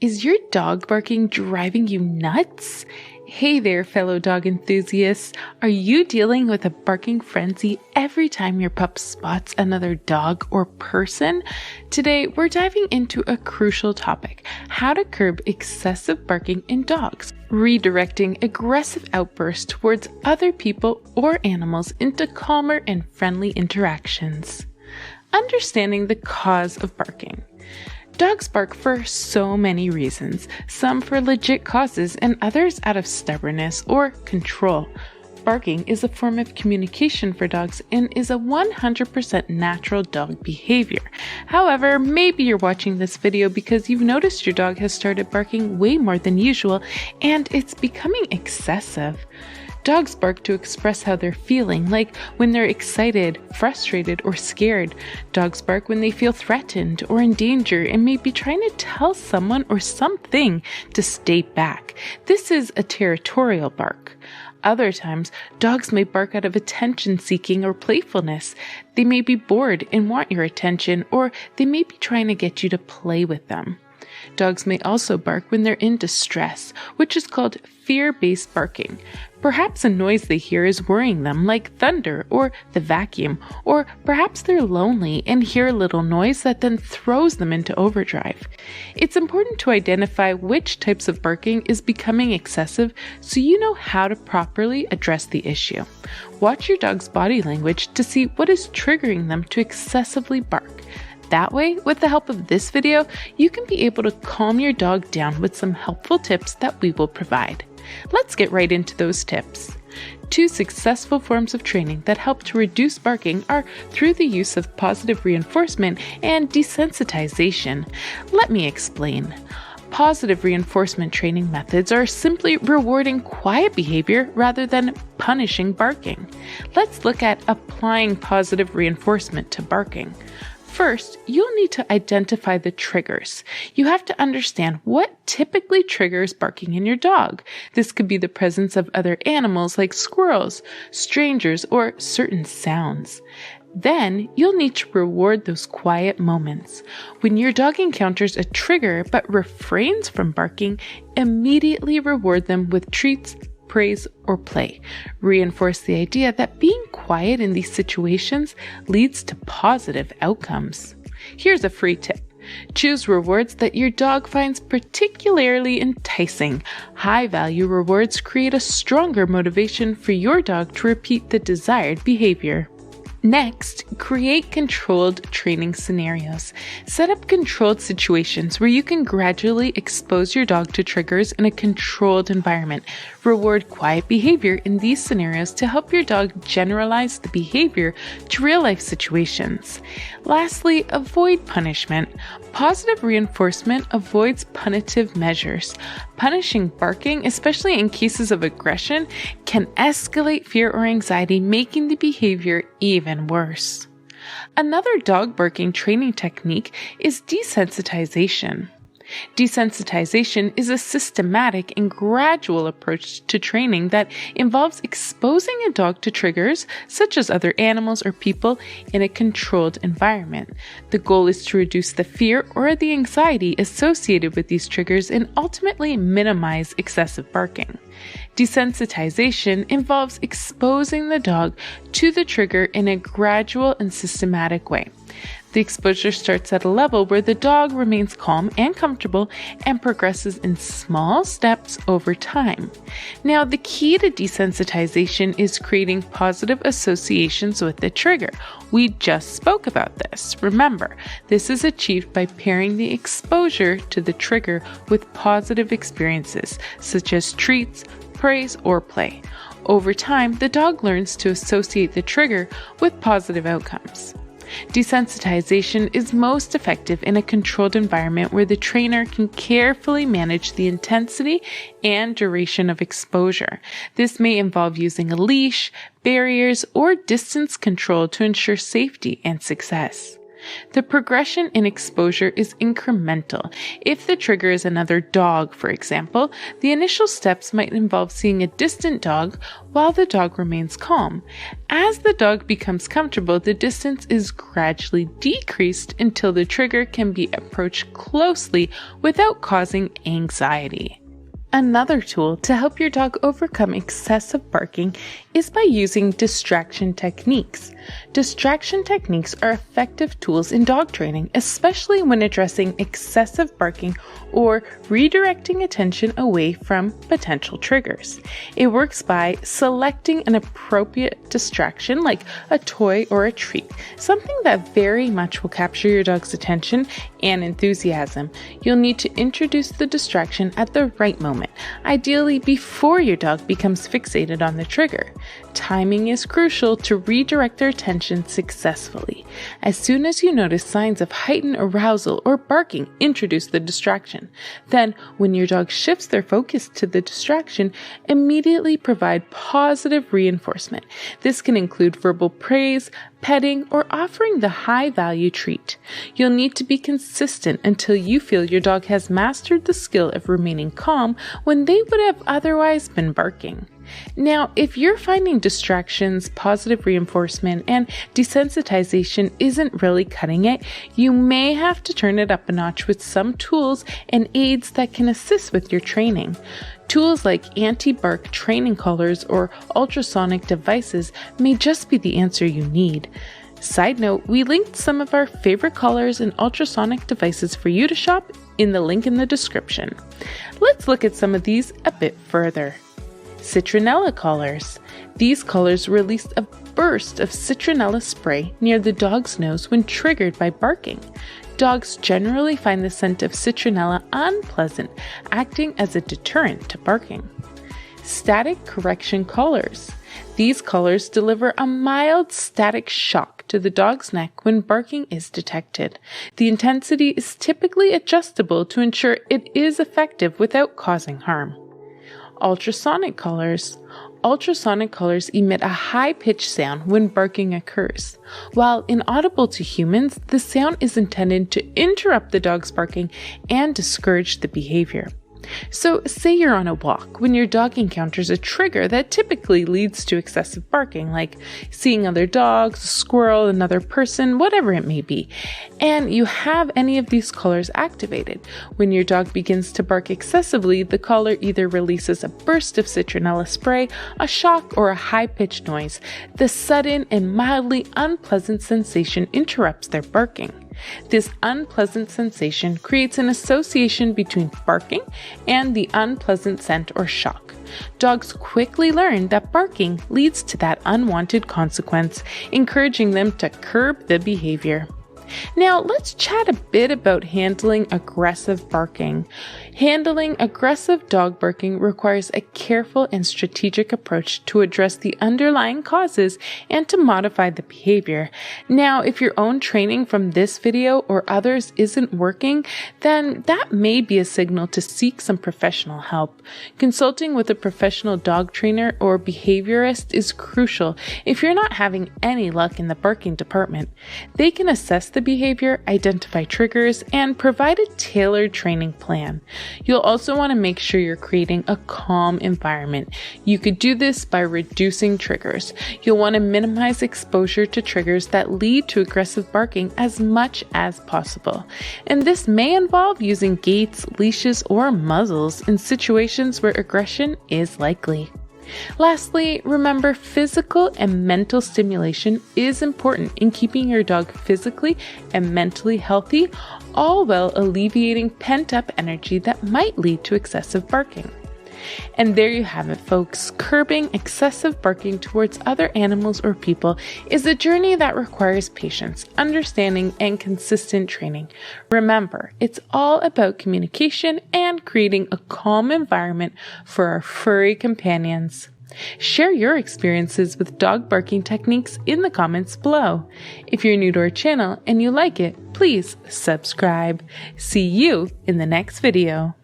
Is your dog barking driving you nuts? Hey there, fellow dog enthusiasts. Are you dealing with a barking frenzy every time your pup spots another dog or person? Today, we're diving into a crucial topic: how to curb excessive barking in dogs, redirecting aggressive outbursts towards other people or animals into calmer and friendly interactions. Understanding the cause of barking. Dogs bark for so many reasons, some for legit causes and others out of stubbornness or control. Barking is a form of communication for dogs and is a 100% natural dog behavior. However, maybe you're watching this video because you've noticed your dog has started barking way more than usual and it's becoming excessive. Dogs bark to express how they're feeling, like when they're excited, frustrated, or scared. Dogs bark when they feel threatened or in danger and may be trying to tell someone or something to stay back. This is a territorial bark. Other times, dogs may bark out of attention-seeking or playfulness. They may be bored and want your attention, or they may be trying to get you to play with them. Dogs may also bark when they're in distress, which is called fear-based barking. Perhaps a noise they hear is worrying them, like thunder or the vacuum, or perhaps they're lonely and hear a little noise that then throws them into overdrive. It's important to identify which types of barking is becoming excessive so you know how to properly address the issue. Watch your dog's body language to see what is triggering them to excessively bark. That way, with the help of this video, you can be able to calm your dog down with some helpful tips that we will provide. Let's get right into those tips. 2 successful forms of training that help to reduce barking are through the use of positive reinforcement and desensitization. Let me explain. Positive reinforcement training methods are simply rewarding quiet behavior rather than punishing barking. Let's look at applying positive reinforcement to barking. First, you'll need to identify the triggers. You have to understand what typically triggers barking in your dog. This could be the presence of other animals like squirrels, strangers, or certain sounds. Then, you'll need to reward those quiet moments. When your dog encounters a trigger but refrains from barking, immediately reward them with treats, praise, or play. Reinforce the idea that being quiet in these situations leads to positive outcomes. Here's a free tip. Choose rewards that your dog finds particularly enticing. High-value rewards create a stronger motivation for your dog to repeat the desired behavior. Next, create controlled training scenarios. Set up controlled situations where you can gradually expose your dog to triggers in a controlled environment. Reward quiet behavior in these scenarios to help your dog generalize the behavior to real-life situations. Lastly, avoid punishment. Positive reinforcement avoids punitive measures. Punishing barking, especially in cases of aggression, can escalate fear or anxiety, making the behavior even worse. Another dog barking training technique is desensitization. Desensitization is a systematic and gradual approach to training that involves exposing a dog to triggers, such as other animals or people, in a controlled environment. The goal is to reduce the fear or the anxiety associated with these triggers and ultimately minimize excessive barking. Desensitization involves exposing the dog to the trigger in a gradual and systematic way. The exposure starts at a level where the dog remains calm and comfortable and progresses in small steps over time. Now, the key to desensitization is creating positive associations with the trigger. We just spoke about this. Remember, this is achieved by pairing the exposure to the trigger with positive experiences, such as treats, praise, or play. Over time, the dog learns to associate the trigger with positive outcomes. Desensitization is most effective in a controlled environment where the trainer can carefully manage the intensity and duration of exposure. This may involve using a leash, barriers, or distance control to ensure safety and success. The progression in exposure is incremental. If the trigger is another dog, for example, the initial steps might involve seeing a distant dog while the dog remains calm. As the dog becomes comfortable, the distance is gradually decreased until the trigger can be approached closely without causing anxiety. Another tool to help your dog overcome excessive barking is by using distraction techniques. Distraction techniques are effective tools in dog training, especially when addressing excessive barking or redirecting attention away from potential triggers. It works by selecting an appropriate distraction like a toy or a treat, something that very much will capture your dog's attention and enthusiasm. You'll need to introduce the distraction at the right moment, ideally before your dog becomes fixated on the trigger. Timing is crucial to redirect their attention successfully. As soon as you notice signs of heightened arousal or barking, introduce the distraction. Then, when your dog shifts their focus to the distraction, immediately provide positive reinforcement. This can include verbal praise, petting, or offering the high-value treat. You'll need to be consistent until you feel your dog has mastered the skill of remaining calm when they would have otherwise been barking. Now, if you're finding distractions, positive reinforcement, and desensitization isn't really cutting it, you may have to turn it up a notch with some tools and aids that can assist with your training. Tools like anti-bark training collars or ultrasonic devices may just be the answer you need. Side note, we linked some of our favorite collars and ultrasonic devices for you to shop in the link in the description. Let's look at some of these a bit further. Citronella collars. These collars release a burst of citronella spray near the dog's nose when triggered by barking. Dogs generally find the scent of citronella unpleasant, acting as a deterrent to barking. Static correction collars. These collars deliver a mild static shock to the dog's neck when barking is detected. The intensity is typically adjustable to ensure it is effective without causing harm. Ultrasonic collars. Ultrasonic collars emit a high-pitched sound when barking occurs. While inaudible to humans, the sound is intended to interrupt the dog's barking and discourage the behavior. So, say you're on a walk when your dog encounters a trigger that typically leads to excessive barking, like seeing other dogs, a squirrel, another person, whatever it may be, and you have any of these collars activated. When your dog begins to bark excessively, the collar either releases a burst of citronella spray, a shock, or a high-pitched noise. The sudden and mildly unpleasant sensation interrupts their barking. This unpleasant sensation creates an association between barking and the unpleasant scent or shock. Dogs quickly learn that barking leads to that unwanted consequence, encouraging them to curb the behavior. Now, let's chat a bit about handling aggressive barking. Handling aggressive dog barking requires a careful and strategic approach to address the underlying causes and to modify the behavior. Now, if your own training from this video or others isn't working, then that may be a signal to seek some professional help. Consulting with a professional dog trainer or behaviorist is crucial if you're not having any luck in the barking department. They can assess the behavior, identify triggers, and provide a tailored training plan. You'll also want to make sure you're creating a calm environment. You could do this by reducing triggers. You'll want to minimize exposure to triggers that lead to aggressive barking as much as possible. And this may involve using gates, leashes, or muzzles in situations where aggression is likely. Lastly, remember physical and mental stimulation is important in keeping your dog physically and mentally healthy, all while alleviating pent-up energy that might lead to excessive barking. And there you have it, folks. Curbing excessive barking towards other animals or people is a journey that requires patience, understanding, and consistent training. Remember, it's all about communication and creating a calm environment for our furry companions. Share your experiences with dog barking techniques in the comments below. If you're new to our channel and you like it, please subscribe. See you in the next video.